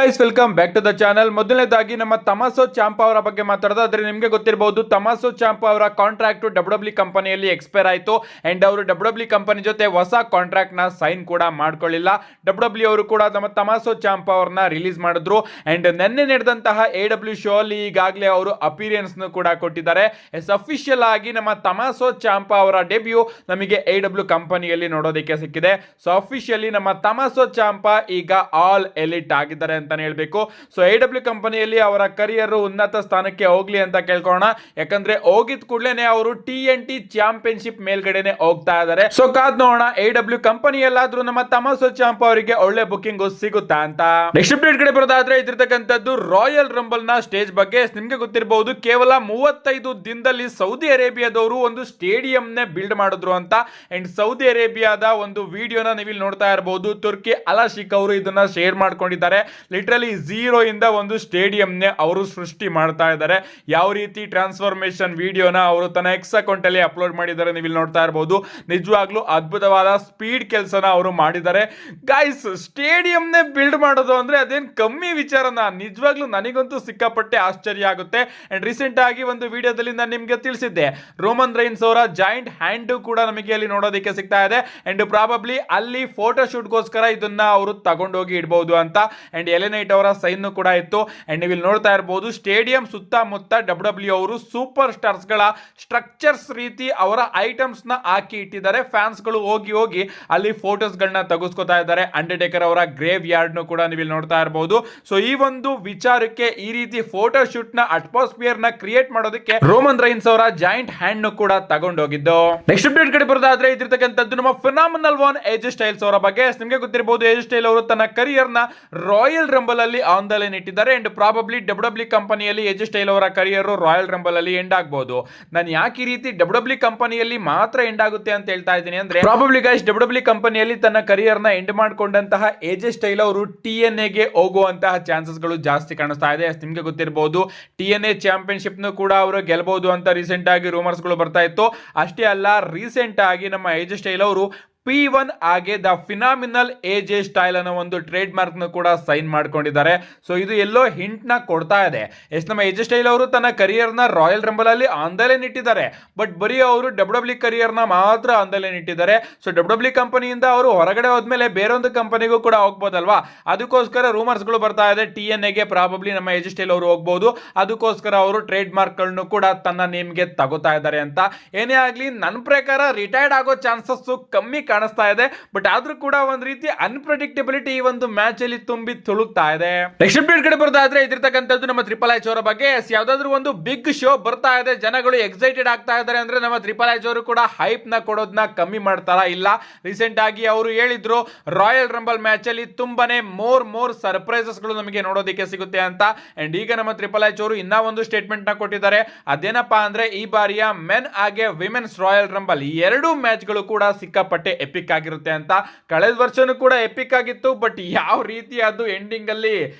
Guys, welcome back to the channel. ಮೊದಲನೇದಾಗಿ ನಮ್ಮ ತಮಾಸೋ ಚಾಂಪಾ ಅವರ ಬಗ್ಗೆ ಮಾತಾಡೋದಾದ್ರೆ ನಿಮಗೆ ಗೊತ್ತಿರಬಹುದು, ತಮಾಸೋ ಚಾಂಪಾ ಅವರ ಕಾಂಟ್ರಾಕ್ಟ್ ಡಬ್ಲ್ಯೂ ಕಂಪನಿಯಲ್ಲಿ ಎಕ್ಸ್ಪೈರ್ ಆಯಿತು ಅಂಡ್ ಅವರು ಡಬ್ಲ್ಯೂ ಕಂಪನಿ ಜೊತೆ ಹೊಸ ಕಾಂಟ್ರಾಕ್ಟ್ ನ ಸೈನ್ ಕೂಡ ಮಾಡ್ಕೊಳ್ಳಿಲ್ಲ. ಡಬ್ಲ್ಯೂ ಅವರು ಕೂಡ ನಮ್ಮ ತಮಾಸೋ ಚಾಂಪಾ ಅವ್ರನ್ನ ರಿಲೀಸ್ ಮಾಡಿದ್ರು ಅಂಡ್ ನಿನ್ನೆ ನಡೆದಂತಹ AW ಶೋ ಅಲ್ಲಿ ಈಗಾಗಲೇ ಅವರು ಅಪಿಯರೆನ್ಸ್ ಕೂಡ ಕೊಟ್ಟಿದ್ದಾರೆ. ಎಸ್ ಅಫಿಷಿಯಲ್ ಆಗಿ ನಮ್ಮ ತಮಾಸೋ ಚಾಂಪಾ ಅವರ ಡೆಬ್ಯೂ ನಮಗೆ AW ಕಂಪನಿಯಲ್ಲಿ ನೋಡೋದಕ್ಕೆ ಸಿಕ್ಕಿದೆ. ಸೊ ಅಫಿಷಿಯಲಿ ನಮ್ಮ ತಮಾಸೋ ಚಾಂಪಾ ಈಗ ಆಲ್ ಎಲಿಟ್ ಆಗಿದ್ದಾರೆ ಅಂತಾನೆ ಹೇಳ್ಬೇಕು. ಸೊ AW ಕಂಪನಿಯಲ್ಲಿ ಅವರ ಕರಿಯರ್ ಉನ್ನತ ಸ್ಥಾನಕ್ಕೆ ಹೋಗ್ಲಿ ಅಂತ ಕೇಳ್ಕೊಳ್ಳೋಣ. ಯಾಕಂದ್ರೆ ಹೋಗಿದ್ ಕೂಡಲೇ ಅವರು TNT ಚಾಂಪಿಯನ್ಶಿಪ್ ಮೇಲ್ಗಡೆನೆ ಹೋಗ್ತಾ ಇದ್ದಾರೆ. ಸೊ ಕಾದ್ ನೋಡೋಣ AW ಕಂಪನಿಯಲ್ಲಾದ್ರೂ ನಮ್ಮ ತಮಾಸೋ ಚಾಂಪಾ ಅವರಿಗೆ ಒಳ್ಳೆ ಬುಕಿಂಗ್ ಸಿಗುತ್ತಾ ಅಂತ. ನೆಕ್ಸ್ಟ್ ಅಪ್ಡೇಟ್ ಕಡೆ ಬರೋದಾದ್ರೆ ಇದಿರ್ತಕ್ಕಂಥದ್ದು ರಾಯಲ್ ರಂಬಲ್ ನ ಸ್ಟೇಜ್ ಬಗ್ಗೆ. ನಿಮ್ಗೆ ಗೊತ್ತಿರಬಹುದು, ಕೇವಲ 35 ದಿನದಲ್ಲಿ ಸೌದಿ ಅರೇಬಿಯಾದವರು ಒಂದು ಸ್ಟೇಡಿಯಂ ನೇ ಬಿಲ್ಡ್ ಮಾಡಿದ್ರು ಅಂತ. ಅಂಡ್ ಸೌದಿ ಅರೇಬಿಯಾದ ಒಂದು ವಿಡಿಯೋನ ನೀವು ಇಲ್ಲಿ ನೋಡ್ತಾ ಇರಬಹುದು. ತುರ್ಕಿ ಅಲಾಶಿಕ್ ಅವರು ಇದನ್ನ ಶೇರ್ ಮಾಡ್ಕೊಂಡಿದ್ದಾರೆ. ಲಿಟರಲಿ ಝೀರೋ ಇಂದ ಒಂದು ಸ್ಟೇಡಿಯಂ ನೇ ಅವರು ಸೃಷ್ಟಿ ಮಾಡ್ತಾ ಇದ್ದಾರೆ. ಯಾವ ರೀತಿ ಟ್ರಾನ್ಸ್ಫಾರ್ಮೇಶನ್ ವಿಡಿಯೋನ ಅವರು ತನ್ನ ಎಕ್ಸ್ ಅಕೌಂಟ್ ಅಲ್ಲಿ ಅಪ್ಲೋಡ್ ಮಾಡಿದ್ದಾರೆ ನೀವು ಇಲ್ಲಿ ನೋಡ್ತಾ ಇರಬಹುದು. ನಿಜವಾಗ್ಲೂ ಅದ್ಭುತವಾದ ಸ್ಪೀಡ್ ಕೆಲಸನ ಅವರು ಮಾಡಿದ್ದಾರೆ. ಗೈಸ್, ಸ್ಟೇಡಿಯಂ ನೇ ಬಿಲ್ಡ್ ಮಾಡೋದು ಅಂದ್ರೆ ಅದೇನ್ ಕಮ್ಮಿ ವಿಚಾರನ. ನಿಜವಾಗ್ಲೂ ನನಗಂತೂ ಸಿಕ್ಕಾಪಟ್ಟೆ ಆಶ್ಚರ್ಯ ಆಗುತ್ತೆ. ಅಂಡ್ ರೀಸೆಂಟ್ ಆಗಿ ಒಂದು ವಿಡಿಯೋದಲ್ಲಿ ನಾನು ನಿಮ್ಗೆ ತಿಳಿಸಿದ್ದೆ, ರೋಮನ್ ರೈನ್ಸ್ ಅವರ ಜಾಯಿಂಟ್ ಹ್ಯಾಂಡ್ ಕೂಡ ನಮಗೆ ಅಲ್ಲಿ ನೋಡೋದಕ್ಕೆ ಸಿಗ್ತಾ ಇದೆ. ಅಂಡ್ ಪ್ರಾಬಬ್ಲಿ ಅಲ್ಲಿ ಫೋಟೋ ಶೂಟ್ ಗೋಸ್ಕರ ಇದನ್ನ ಅವರು ತಗೊಂಡೋಗಿ ಇಡಬಹುದು ಅಂತ. ಅಂಡ್ ಎಲೆನೈಟ್ ಅವರ ಸೈನ್ ಕೂಡ ಇತ್ತು. ಅಂಡ್ ನೀವು ಇಲ್ಲಿ ನೋಡ್ತಾ ಇರಬಹುದು, ಸ್ಟೇಡಿಯಂ ಸುತ್ತಮುತ್ತ ಡಬ್ಲ್ಯೂ ಅವರು ಸೂಪರ್ ಸ್ಟಾರ್ಸ್ ಗಳ ಸ್ಟ್ರಕ್ಚರ್ಸ್ ರೀತಿ ಅವರ ಐಟಮ್ಸ್ ನ ಹಾಕಿ ಇಟ್ಟಿದ್ದಾರೆ. ಫ್ಯಾನ್ಸ್ ಗಳು ಹೋಗಿ ಹೋಗಿ ಅಲ್ಲಿ ಫೋಟೋಸ್ ಗಳನ್ನ ತೆಗೆಸ್ಕೊತಾ ಇದ್ದಾರೆ. ಅಂಡರ್ಟೇಕರ್ ಅವರ ಗ್ರೇವ್ ಯಾರ್ಡ್ ಕೂಡ ನೀವು ಇಲ್ಲಿ ನೋಡ್ತಾ ಇರಬಹುದು. ಸೊ ಈ ಒಂದು ವಿಚಾರಕ್ಕೆ ಈ ರೀತಿ ಫೋಟೋ ಶೂಟ್ ನ ಅಟ್ಮಾಸ್ಫಿಯರ್ ನ ಕ್ರಿಯೇಟ್ ಮಾಡೋದಕ್ಕೆ ರೋಮನ್ ರೈನ್ಸ್ ಅವರ ಜಾಯಿಂಟ್ ಹ್ಯಾಂಡ್ ಕೂಡ ತಗೊಂಡೋಗಿದ್ದು. ನೆಕ್ಸ್ಟ್ ಅಪ್ಡೇಟ್ ಕಡೆ ಬರೋದಾದ್ರೆ ಇದಿರ್ತಕ್ಕಂಥದ್ದು ನಮ್ಮ ಫಿನಾಮಿನಲ್ ಒನ್ AJ ಸ್ಟೈಲ್ಸ್ ಅವರ ಬಗ್ಗೆ. ನಿಮಗೆ ಗೊತ್ತಿರಬಹುದು, AJ ಸ್ಟೈಲ್ ಅವರು ತನ್ನ ಕರಿಯರ್ ನ ರಾಯಲ್ ರಂಬಲ್ ಅಲ್ಲಿ ಆನ್ ದ ಲೈನ್ ಇಟ್ಟಿದ್ದಾರೆ. ಅಂಡ್ ಪ್ರಾಬಬ್ಲಿ ಡಬ್ಲ್ಯೂ ಕಂಪನಿಯಲ್ಲಿ AJ ಸ್ಟೈಲ್ ಅವರ ಕರಿಯರ್ ರಾಯಲ್ ರಂಬಲ್ ಅಲ್ಲಿ ಎಂಡ್ ಆಗಬಹುದು. ನಾನು ಯಾಕೆ ಈ ರೀತಿ ಡಬ್ಲ್ಯೂ ಕಂಪನಿಯಲ್ಲಿ ಮಾತ್ರ ಎಂಡ್ ಆಗುತ್ತೆ ಅಂತ ಹೇಳ್ತಾ ಇದ್ದೀನಿ ಅಂದ್ರೆ, ಪ್ರಾಬಬ್ಲಿ ಗೈಸ್ ಡಬ್ಲ್ಯೂ ಕಂಪನಿಯಲ್ಲಿ ತನ್ನ ಕರಿಯರ್ ನ ಎಂಡ್ ಮಾಡ್ಕೊಂಡಂತಹ AJ ಸ್ಟೈಲ್ ಅವರು TNA ಗೆ ಹೋಗುವಂತಹ ಚಾನ್ಸಸ್ ಗಳು ಜಾಸ್ತಿ ಕಾಣಿಸ್ತಾ ಇದೆ. ನಿಮ್ಗೆ ಗೊತ್ತಿರಬಹುದು, TNA ಚಾಂಪಿಯನ್ಶಿಪ್ ಕೂಡ ಅವರು ಗೆಲ್ಲಬಹುದು ಅಂತ ರೀಸೆಂಟ್ ಆಗಿ ರೂಮರ್ಸ್ ಗಳು ಬರ್ತಾ ಇತ್ತು. ಅಷ್ಟೇ ಅಲ್ಲ, ರೀಸೆಂಟ್ ಆಗಿ ನಮ್ಮ AJ ಸ್ಟೈಲ್ ಅವರು P1 ಹಾಗೆ ದ ಫಿನಾಮಿನಲ್ AJ ಸ್ಟೈಲ್ ಅನ್ನೋ ಒಂದು ಟ್ರೇಡ್ ಮಾರ್ಕ್ ನ ಕೂಡ ಸೈನ್ ಮಾಡ್ಕೊಂಡಿದ್ದಾರೆ. ಸೊ ಇದು ಎಲ್ಲೋ ಹಿಂಟ್ ನ ಕೊಡ್ತಾ ಇದೆ. ನಮ್ಮ AJ ಸ್ಟೈಲ್ ಅವರು ತನ್ನ ಕರಿಯರ್ ನ ರಾಯಲ್ ರಂಬಲ್ ಅಲ್ಲಿ ಆನ್ ದ ಲೈನ್ ಇಟ್ಟಿದ್ದಾರೆ. ಬಟ್ ಬರೀ ಅವರು ಡಬ್ಲ್ಯೂ ಕರಿಯರ್ ನ ಮಾತ್ರ ಆನ್ ದ ಲೈನ್ ಇಟ್ಟಿದ್ದಾರೆ. ಸೊ ಡಬ್ಲ್ಯೂ ಕಂಪನಿಯಿಂದ ಅವರು ಹೊರಗಡೆ ಹೋದ್ಮೇಲೆ ಬೇರೊಂದು ಕಂಪನಿಗೂ ಕೂಡ ಹೋಗ್ಬೋದಲ್ವಾ. ಅದಕ್ಕೋಸ್ಕರ ರೂಮರ್ಸ್ ಗಳು ಬರ್ತಾ ಇದೆ, TNA ಗೆ ಪ್ರಾಬಬ್ಲಿ ನಮ್ಮ AJ ಸ್ಟೈಲ್ ಅವರು ಹೋಗ್ಬಹುದು. ಅದಕ್ಕೋಸ್ಕರ ಅವರು ಟ್ರೇಡ್ ಮಾರ್ಕ್ ಗಳನ್ನು ಕೂಡ ತನ್ನ ನೇಮ್ ಗೆ ತಗೋತಾ ಇದ್ದಾರೆ ಅಂತ. ಏನೇ ಆಗ್ಲಿ, ನನ್ನ ಪ್ರಕಾರ ರಿಟೈರ್ಡ್ ಆಗೋ ಚಾನ್ಸಸ್ ಕಮ್ಮಿ ಕಾಣಿಸ್ತಾ ಇದೆ. ಬಟ್ ಆದ್ರೂ ಕೂಡ ಒಂದ್ ರೀತಿ ಅನ್ಪ್ರೆಡಿಕ್ಟಬಿಲಿಟಿ ಈ ಒಂದು ಮ್ಯಾಚ್ ಅಲ್ಲಿ ತುಂಬಿ ತುಳುಕ್ತಾ ಇದೆ. ನೆಕ್ಸ್ಟ್ ಅಪ್ಡೇಟ್ ಕಡೆ ಬರೋದಾದ್ರೆ ಇದಿರ್ತಕ್ಕಂಥದ್ದು ನಮ್ಮ ಟ್ರಿಪಲ್ ಎಚ್ ಅವರ ಬಗ್ಗೆ. ಯಾವ್ದಾದ್ರು ಒಂದು ಬಿಗ್ ಶೋ ಬರ್ತಾ ಇದೆ, ಜನಗಳು ಎಕ್ಸೈಟೆಡ್ ಆಗ್ತಾ ಇದ್ದಾರೆ ಅಂದ್ರೆ ನಮ್ಮ ಟ್ರಿಪಲ್ ಎಚ್ ಅವರು ಕೂಡ ಹೈಪ್ ನ ಕೊಡೋದನ್ನ ಕಮ್ಮಿ ಮಾಡ್ತಾರ ಇಲ್ಲ. ರೀಸೆಂಟ್ ಆಗಿ ಅವರು ಹೇಳಿದ್ರು, ರಾಯಲ್ ರಂಬಲ್ ಮ್ಯಾಚ್ ಅಲ್ಲಿ ತುಂಬಾನೇ ಮೋರ್ ಸರ್ಪ್ರೈಸಸ್ ಗಳು ನಮಗೆ ನೋಡೋದಕ್ಕೆ ಸಿಗುತ್ತೆ ಅಂತ. ಅಂಡ್ ಈಗ ನಮ್ಮ ಟ್ರಿಪಲ್ ಎಚ್ ಅವರು ಇನ್ನ ಒಂದು ಸ್ಟೇಟ್ಮೆಂಟ್ ನ ಕೊಟ್ಟಿದ್ದಾರೆ. ಅದೇನಪ್ಪಾ ಅಂದ್ರೆ, ಈ ಬಾರಿಯ ಮೆನ್ ಹಾಗೆ ವಿಮೆನ್ಸ್ ರಾಯಲ್ ರಂಬಲ್ ಈ ಎರಡು ಮ್ಯಾಚ್ ಗಳು ಕೂಡ ಸಿಕ್ಕಾಪಟ್ಟೆ ಎಪಿಕ್ ಆಗಿರುತ್ತೆ ಅಂತ. ಕಳೆದ ವರ್ಷನೂ ಕೂಡ ಎಪಿಕ್ ಆಗಿತ್ತು, ಬಟ್ ಯಾವ ರೀತಿ ಅದು ಎಂಡಿಂಗ್ ಅಲ್ಲಿ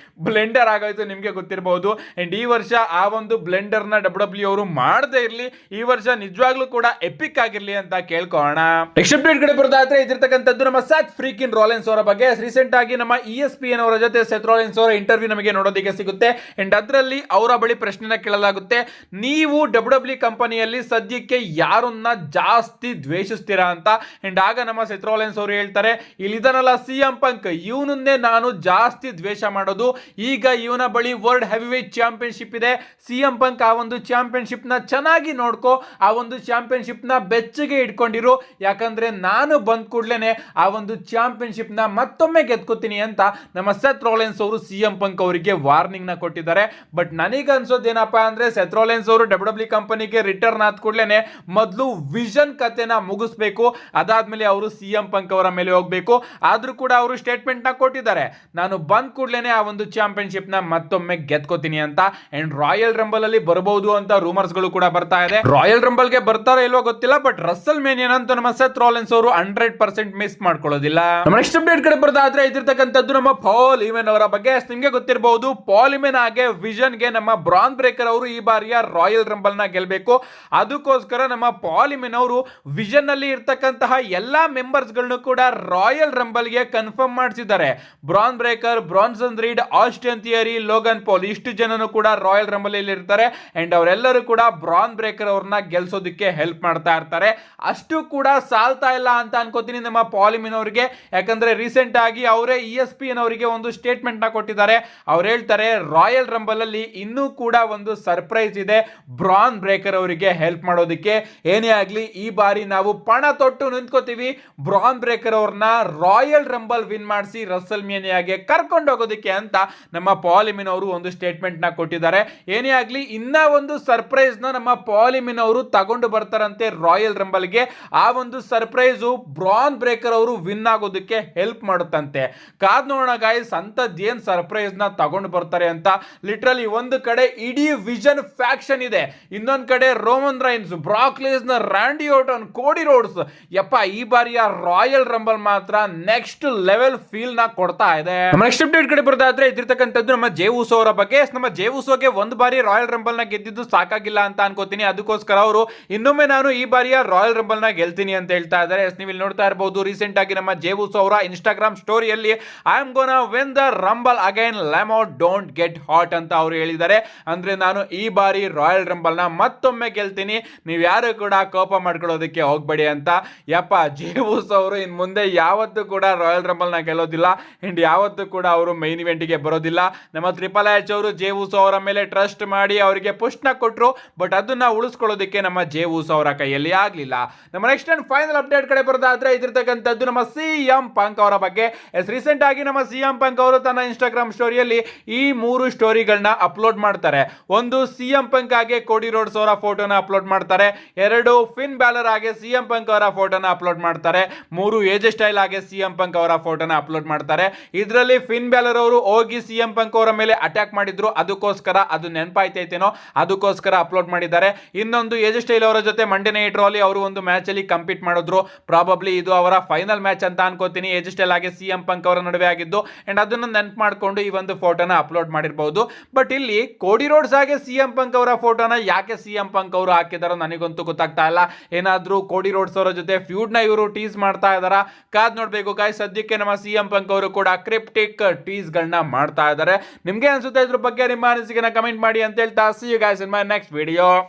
ಬ್ಲೆಂಡರ್ ಆಗೋಯ್ತು ನಿಮ್ಗೆ ಗೊತ್ತಿರಬಹುದು. ಅಂಡ್ ಈ ವರ್ಷ ಆ ಒಂದು ಬ್ಲೆಂಡರ್ ನ ಡಬ್ಲ್ಯೂ ಅವರು ಮಾಡದೇ ಇರ್ಲಿ, ಈ ವರ್ಷ ನಿಜವಾಗ್ಲೂ ಕೂಡ ಎಪಿಕ್ ಆಗಿರ್ಲಿ ಅಂತ ಕೇಳ್ಕೋಣ. ನೆಕ್ಸ್ಟ್ ಅಪ್ಡೇಟ್ ಕಡೆ ಬರೋದಾದ್ರೆ ಇದಿರ್ತಕ್ಕಂಥದ್ದು ನಮ್ಮ ಸೆತ್ ಫ್ರೀಕಿನ್ ರಾಲಿನ್ಸ್ ಅವರ ಬಗ್ಗೆ. ರೀಸೆಂಟ್ ಆಗಿ ನಮ್ಮ ESPN ಅವರ ಜೊತೆ ಸೆತ್ ರಾಲಿನ್ಸ್ ಅವರ ಇಂಟರ್ವ್ಯೂ ನಮಗೆ ನೋಡೋದಕ್ಕೆ ಸಿಗುತ್ತೆ. ಅಂಡ್ ಅದರಲ್ಲಿ ಅವರ ಬಳಿ ಪ್ರಶ್ನೆನ ಕೇಳಲಾಗುತ್ತೆ, ನೀವು ಡಬ್ಲ್ಯೂ ಕಂಪನಿಯಲ್ಲಿ ಸದ್ಯಕ್ಕೆ ಯಾರನ್ನ ಜಾಸ್ತಿ ದ್ವೇಷಿಸ್ತೀರಾ ಅಂತ. ಅಂಡ್ ಆಗ ನಮ್ಮ ಸೆತ್ ರಾಲಿನ್ಸ್ ಅವರು ಹೇಳ್ತಾರೆ, ಇಲ್ಲಿದನಲ್ಲ CM ಪಂಕ್, ಇವನನ್ನೇ ನಾನು ಜಾಸ್ತಿ ದ್ವೇಷ ಮಾಡೋದು. ಈಗ ಇವನ ಬಳಿ ವರ್ಲ್ಡ್ ಹೆವಿವೇಟ್ ಚಾಂಪಿಯನ್ಶಿಪ್ ಇದೆ. CM ಪಂಕ್ ಆ ಒಂದು ಚಾಂಪಿಯನ್ಶಿಪ್ ನ ಚೆನ್ನಾಗಿ ನೋಡ್ಕೋ, ಆ ಒಂದು ಚಾಂಪಿಯನ್ಶಿಪ್ ನ ಬೆಚ್ಚಗೆ ಇಟ್ಕೊಂಡಿರು. ಯಾಕಂದ್ರೆ ನಾನು ಬಂದ್ ಕೂಡ್ಲೇನೆ ಆ ಒಂದು ಚಾಂಪಿಯನ್ಶಿಪ್ ನ ಮತ್ತೊಮ್ಮೆ ಗೆದ್ಕೋತೀನಿ ಅಂತ ನಮ್ಮ ಸೆತ್ ರಾಲಿನ್ಸ್ ಅವರು CM ಪಂಕ್ ಅವರಿಗೆ ವಾರ್ನಿಂಗ್ ನ ಕೊಟ್ಟಿದ್ದಾರೆ. ಬಟ್ ನನಗೆ ಅನ್ಸೋದೇನಪ್ಪಾ ಅಂದ್ರೆ, ಸೆತ್ ರಾಲಿನ್ಸ್ ಅವರು ಡಬ್ಲ್ಯೂ ಕಂಪನಿಗೆ ರಿಟರ್ನ್ ಆದ ಕೂಡಲೇ ಮೊದಲು ವಿಷನ್ ಕತೆನ ಮುಗಿಸ್ಬೇಕು. ಅದಾದ್ಮೇಲೆ ಅವರು CM ಪಂಕ್ ಅವರ ಮೇಲೆ ಹೋಗಬೇಕು. ಆದ್ರೂ ಕೂಡ ಅವರು ಸ್ಟೇಟ್ಮೆಂಟ್ ನ ಕೊಟ್ಟಿದ್ದಾರೆ, ನಾನು ಬಂದ್ ಕೂಡಲೇ ಆ ಒಂದು ಚಾಂಪಿಯನ್ಶಿಪ್ ನ ಮತ್ತೊಮ್ಮೆ ಗೆದ್ಕೋತೀನಿ ಅಂತ. ಅಂಡ್ ರಾಯಲ್ ರಂಬಲ್ ಅಲ್ಲಿ ಬರಬಹುದು ಅಂತ ರೂಮರ್ಸ್ ಗಳು ಕೂಡ ಬರ್ತಾ ಇದೆ. ರಾಯಲ್ ರಂಬಲ್ ಗೆ ಬರ್ತಾರೋ ಇಲ್ವೋ ಗೊತ್ತಿಲ್ಲ, ಬಟ್ ರಸಲ್ ಮೇನಿಯನ್ ಅಂತ ನಮ್ಮ ಸೆತ್ ರಾಲಿನ್ಸ್ ಅವರು 100% ಮಿಸ್ ಮಾಡ್ಕೊಳ್ಳೋದಿಲ್ಲ. ನೆಕ್ಸ್ಟ್ ಅಪ್ಡೇಟ್ ಕಡೆ ಬರೋದಾದ್ರೆ ಇದಿರ್ತಕ್ಕಂಥದ್ದು ನಮ್ಮ ಪಾಲ್ ಇಮೆನ್ ಅವರ ಬಗ್ಗೆ. ನಿಮ್ಗೆ ಗೊತ್ತಿರಬಹುದು, ಪಾಲ್ ಇಮೆನ್ ಹಾಗೆ ವಿಷನ್ ಗೆ ನಮ್ಮ ಬ್ರಾನ್ ಬ್ರೇಕರ್ ಅವರು ಈ ಬಾರಿಯ ರಾಯಲ್ ರಂಬಲ್ ನ ಗೆಲ್ಬೇಕು. ಅದಕ್ಕೋಸ್ಕರ ನಮ್ಮ ಪಾಲ್ ಇಮೆನ್ ಅವರು ವಿಷನ್ ನಲ್ಲಿ ಇರ್ತಕ್ಕಂತಹ ಎಲ್ಲಾ ಮೆಂಬರ್ಸ್ ಗಳನ್ನು ಕೂಡ ರಾಯಲ್ ರಂಬಲ್ ಗೆ ಕನ್ಫರ್ಮ್ ಮಾಡಿಸಿದ್ದಾರೆ. Bron Breakker, Bronson Reed, Austin Theory, Logan Paul ಇಷ್ಟು ಜನನು ಕೂಡ ರಾಯಲ್ ರಂಬಲ್ ಅಲ್ಲಿ ಇರ್ತಾರೆ. ಅಂಡ್ ಅವರೆಲ್ಲರೂ ಕೂಡ ಬ್ರಾನ್ ಬ್ರೇಕರ್ ಅವ್ರನ್ನ ಗೆಲ್ಸೋದಕ್ಕೆ ಹೆಲ್ಪ್ ಮಾಡ್ತಾ ಇರ್ತಾರೆ. ಅಷ್ಟು ಕೂಡ ಸಾಲ್ತಾ ಇಲ್ಲ ಅಂತ ಅನ್ಕೋತೀನಿ ನಮ್ಮ ಪಾಲಿಮಿನ್ ಅವರಿಗೆ. ಯಾಕಂದ್ರೆ ರೀಸೆಂಟ್ ಆಗಿ ಅವರೇ ESPN ಅವರಿಗೆ ಒಂದು ಸ್ಟೇಟ್ಮೆಂಟ್ ನ ಕೊಟ್ಟಿದ್ದಾರೆ. ಅವ್ರು ಹೇಳ್ತಾರೆ ರಾಯಲ್ ರಂಬಲ್ ಅಲ್ಲಿ ಇನ್ನೂ ಕೂಡ ಒಂದು ಸರ್ಪ್ರೈಸ್ ಇದೆ ಬ್ರಾನ್ ಬ್ರೇಕರ್ ಅವರಿಗೆ ಹೆಲ್ಪ್ ಮಾಡೋದಕ್ಕೆ. ಏನೇ ಆಗ್ಲಿ ಈ ಬಾರಿ ನಾವು ಪಣ ತೊಟ್ಟು ನಿಂತ್ಕೋತೀವಿ ಬ್ರಾನ್ ಬ್ರೇಕರ್ ಅವ್ರನ್ನ ರಾಯಲ್ ರಂಬಲ್ ವಿನ್ ಮಾಡಿಸಿ ರಸಲ್ ಮೇನಿಯಾಗೆ ಕರ್ಕೊಂಡು ಹೋಗೋದಕ್ಕೆ ಅಂತ ನಮ್ಮ ಪಾಲಿಮಿನ್ ಅವರು ಒಂದು ಸ್ಟೇಟ್ಮೆಂಟ್ ನ ಕೊಟ್ಟಿದ್ದಾರೆ. ಏನೇ ಆಗ್ಲಿ ಇನ್ನ ಒಂದು ಸರ್ಪ್ರೈಸ್ ನ ನಮ್ಮ ಪಾಲಿಮಿನ್ ಅವರು ತಗೊಂಡು ಬರ್ತಾರಂತೆ ರಾಯಲ್ ರಂಬಲ್ ಗೆ. ಆ ಒಂದು ಸರ್ಪ್ರೈಸ್ ಬ್ರಾನ್ ಬ್ರೇಕರ್ ಅವರು ವಿನ್ ಆಗೋದಕ್ಕೆ ಹೆಲ್ಪ್ ಮಾಡುತ್ತಂತೆ. ಕಾದ್ ನೋಡೋಣ ಗಾಯ್ಸ್ ಅಂತದ್ ಏನ್ ಸರ್ಪ್ರೈಸ್ ನ ತಗೊಂಡು ಬರ್ತಾರೆ ಅಂತ. ಲಿಟರಲಿ ಒಂದು ಕಡೆ ಇಡೀ ವಿಷನ್ ಫ್ಯಾಕ್ಷನ್ ಇದೆ, ಇನ್ನೊಂದ್ ಕಡೆ Roman Reigns, Brock Lesnar, Randy Orton, Cody Rhodes. ಯಪ್ಪ ಈ ಬಾರಿಯ ರಾಯಲ್ ರಂಬಲ್ ಮಾತ್ರ ನೆಕ್ಸ್ಟ್ ಲೆವೆಲ್ ಫೀಲ್ ನ ಕೊಡ್ತಾ ಇದೆ. ನೆಕ್ಸ್ಟ್ ಅಪ್ಡೇಟ್ ಕಡೆ ಬರೋದಾದ್ರೆ ಇದಿರ್ತಕ್ಕಂಥದ್ದು ನಮ್ಮ ಜೇ ಉಸೋ ಅವರ ಬಗ್ಗೆ. ನಮ್ಮ ಜೇ ಉಸೋಗೆ ಒಂದು ಬಾರಿ ರಾಯಲ್ ರಂಬಲ್ ನ ಗೆದ್ದಿದ್ದು ಸಾಕಾಗಿಲ್ಲ ಅಂತ ಅನ್ಕೋತೀನಿ. ಅದಕ್ಕೋಸ್ಕರ ಅವರು ಇನ್ನೊಮ್ಮೆ ನಾನು ಈ ಬಾರಿಯ ರಾಯಲ್ ರಂಬಲ್ ನ ಗೆಲ್ತೀನಿ ಅಂತ ಹೇಳ್ತಾ ಇದ್ದಾರೆ. ನೀವು ಇಲ್ಲಿ ನೋಡ್ತಾ ಇರಬಹುದು ರೀಸೆಂಟ್ ಆಗಿ ನಮ್ಮ ಜೇ ಉಸೋ ಅವರ ಇನ್ಸ್ಟಾಗ್ರಾಮ್ ಸ್ಟೋರಿಯಲ್ಲಿ I am gonna win the Rumble again, lemme don't get hot ಅಂತ ಅವರು ಹೇಳಿದ್ದಾರೆ. ಅಂದ್ರೆ ನಾನು ಈ ಬಾರಿ ರಾಯಲ್ ರಂಬಲ್ ನ ಮತ್ತೊಮ್ಮೆ ಗೆಲ್ತೀನಿ, ನೀವು ಯಾರು ಕೂಡ ಕೋಪ ಮಾಡ್ಕೊಳ್ಳೋದಕ್ಕೆ ಹೋಗ್ಬೇಡಿ ಅಂತ. ಯಪ್ಪ ಜೇ ಉಸೋ ಅವರು ಇನ್ ಮುಂದೆ ಯಾವತ್ತೂ ಕೂಡ ರಾಯಲ್ ರಂಬಲ್ ನ ಗೆಲ್ಲೋದಿಲ್ಲ ಅಂಡ್ ಯಾವತ್ತೂ ಕೂಡ ಅವರು ಮೈನ್ ಇವೆಂಟ್ ಗೆ ಬರೋದಿಲ್ಲ. ನಮ್ಮ ಟ್ರಿಪಲ್ ಎಚ್ ಅವರು ಜೇ ಉಸೋ ಅವರ ಮೇಲೆ ಟ್ರಸ್ಟ್ ಮಾಡಿ ಅವರಿಗೆ ಪುಷ್ ನ ಕೊಟ್ರು, ಬಟ್ ಅದನ್ನ ಉಳಿಸ್ಕೊಳ್ಳೋದಕ್ಕೆ ನಮ್ಮ ಜೇ ಉಸೋ ಅವರ ಕೈಯಲ್ಲಿ ಆಗ್ಲಿಲ್ಲ. ನಮ್ಮ ನೆಕ್ಸ್ಟ್ ಅಂಡ್ ಫೈನಲ್ ಅಪ್ಡೇಟ್ ಕಡೆ ಬರೋದಾದ್ರೆ ಇದಿರ್ತಕ್ಕಂಥದ್ದು ನಮ್ಮ CM ಪಂಕ್ ಅವರ ಬಗ್ಗೆ. ರೀಸೆಂಟ್ ಆಗಿ ನಮ್ಮ CM ಪಂಕ್ ಅವರು ತನ್ನ ಇನ್ಸ್ಟಾಗ್ರಾಮ್ ಸ್ಟೋರಿಯಲ್ಲಿ ಈ 3 ಸ್ಟೋರಿಗಳನ್ನ ಅಪ್ಲೋಡ್ ಮಾಡ್ತಾರೆ. ಒಂದು CM ಪಂಕ್ ಆಗಿ ಕೋಡಿ ರೋಡ್ಸ್ ಅವರ ಫೋಟೋನ ಅಪ್ಲೋಡ್ ಮಾಡ್ತಾರೆ, 2 ಫಿನ್ ಬ್ಯಾಲರ್ ಆಗಿ CM ಪಂಕ್ ಅವರ ಫೋಟೋನ ಅಪ್ಲೋಡ್ ಮಾಡ್ತಾರೆ, 3 ಏಜ್ ಸ್ಟೈಲ್ ಆಗಿ CM ಪಂಕ್ ಅವರ ಫೋಟೋನ ಅಪ್ಲೋಡ್ ಮಾಡ್ತಾರೆ. ಇದರಲ್ಲಿ ಫಿನ್ ಬ್ಯಾಲರ್ ಅವರು ಹೋಗಿ CM ಪಂಕ್ ಅವರ ಮೇಲೆ ಅಟ್ಯಾಕ್ ಮಾಡಿದ್ರು, ಅದಕ್ಕೋಸ್ಕರ ಅದು ನೆನಪಾಯ್ತೈತೇನೋ ಅದಕ್ಕೋಸ್ಕರ ಅಪ್ಲೋಡ್ ಮಾಡಿದ್ದಾರೆ. ಇನ್ನೊಂದು ಏಜ್ ಸ್ಟೈಲ್ ಅವರ ಜೊತೆ ಮಂಡೇ ನೈಟ್ ರಾ ಅಲ್ಲಿ ಅವರು ಒಂದು ಮ್ಯಾಚ್ ಅಲ್ಲಿ ಕಂಪೀಟ್ ಮಾಡಿದ್ರು. ಪ್ರಾಬಬ್ಲಿ ಇದು ಅವರ ಫೈನಲ್ ಮ್ಯಾಚ್ ಅಂತ ಅನ್ಕೋತೀನಿ, ಏಜ್ ಸ್ಟೈಲ್ ಆಗಿ CM ಪಂಕ್ ಅವರ ನಡುವೆ ಆಗಿದ್ದು. ಅಂಡ್ ಅದನ್ನು ನೆನಪು ಮಾಡಿಕೊಂಡು ಈ ಒಂದು ಫೋಟೋನ ಅಪ್ಲೋಡ್ ಮಾಡಿರಬಹುದು. ಬಟ್ ಇಲ್ಲಿ ಕೋಡಿ ರೋಡ್ಸ್ ಆಗಿ CM ಪಂಕ್ ಅವರ ಫೋಟೋನ ಯಾಕೆ CM ಪಂಕ್ ಅವರು ಹಾಕಿದಾರೋ ನನಗಂತೂ ಗೊತ್ತಾಗ್ತಾ ಇಲ್ಲ. ಏನಾದ್ರೂ ಕೋಡಿ ರೋಡ್ಸ್ ಅವರ ಜೊತೆ ಫ್ಯೂಡ್ ನ ಇವರು ಟೀಸ್ ಮಾಡ್ತಾ ಇದಾರ, ಕಾದ್ ನೋಡ್ಬೇಕು ಗಾಯ್ಸ್. ಸದ್ಯಕ್ಕೆ ನಮ್ಮ CM ಪಂಕ್ ಅವರು ಕೂಡ ಕ್ರಿಪ್ಟಿಕ್ ಟೀಸ್ ಗಳನ್ನ ಮಾಡ್ತಾ ಇದ್ದಾರೆ. ನಿಮ್ಗೆ ಅನ್ಸುತ್ತೆ ಇದ್ರ ಬಗ್ಗೆ ನಿಮ್ಮ ಅನಿಸಿಕೆನ ಕಮೆಂಟ್ ಮಾಡಿ ಅಂತ ಹೇಳ್ತಾ see you guys in my next video.